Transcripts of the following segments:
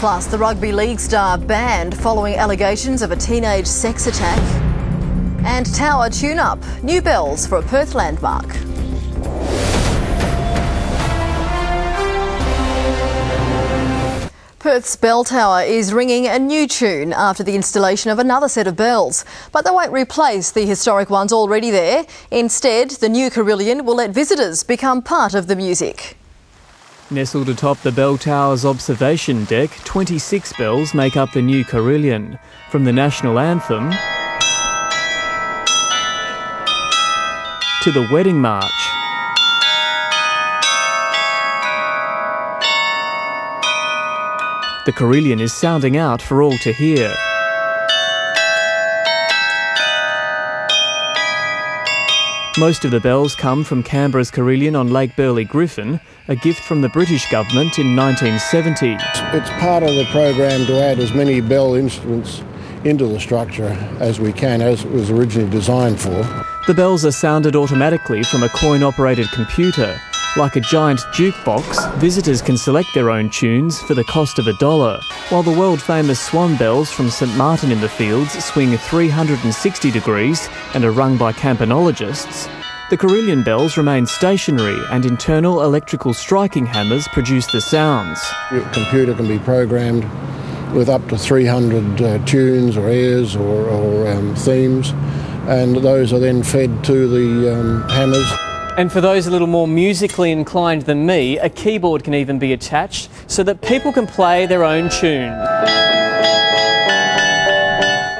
Plus, the rugby league star banned following allegations of a teenage sex attack. And tower tune-up, new bells for a Perth landmark. Perth's Bell Tower is ringing a new tune after the installation of another set of bells. But they won't replace the historic ones already there. Instead, the new carillon will let visitors become part of the music. Nestled atop the Bell Tower's observation deck, 26 bells make up the new carillon. From the national anthem to the wedding march. The carillon is sounding out for all to hear. Most of the bells come from Canberra's carillon on Lake Burley-Griffin, a gift from the British government in 1970. It's part of the program to add as many bell instruments into the structure as we can, as it was originally designed for. The bells are sounded automatically from a coin-operated computer. Like a giant jukebox, visitors can select their own tunes for the cost of $1, while the world-famous swan bells from St Martin in the Fields swing 360 degrees and are rung by campanologists. The carillon bells remain stationary and internal electrical striking hammers produce the sounds. Your computer can be programmed with up to 300 tunes or airs or themes, and those are then fed to the hammers. And for those a little more musically inclined than me, a keyboard can even be attached so that people can play their own tune.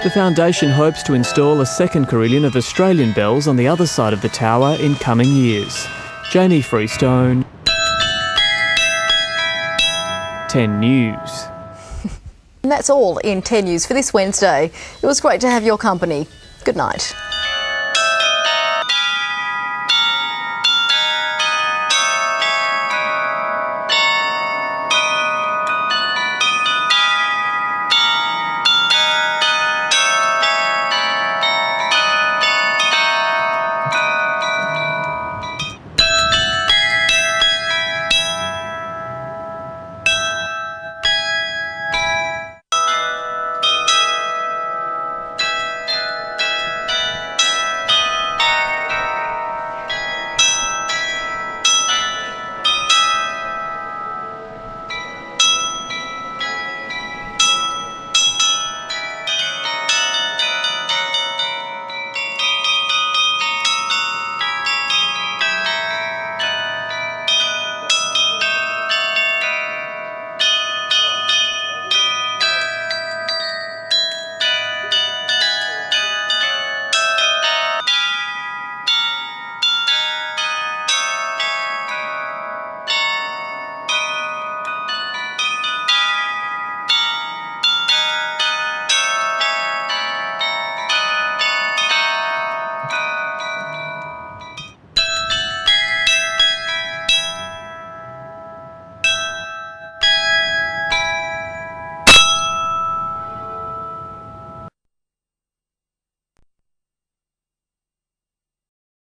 The foundation hopes to install a second carillon of Australian bells on the other side of the tower in coming years. Jamie Freestone, 10 News. And that's all in 10 News for this Wednesday. It was great to have your company. Good night.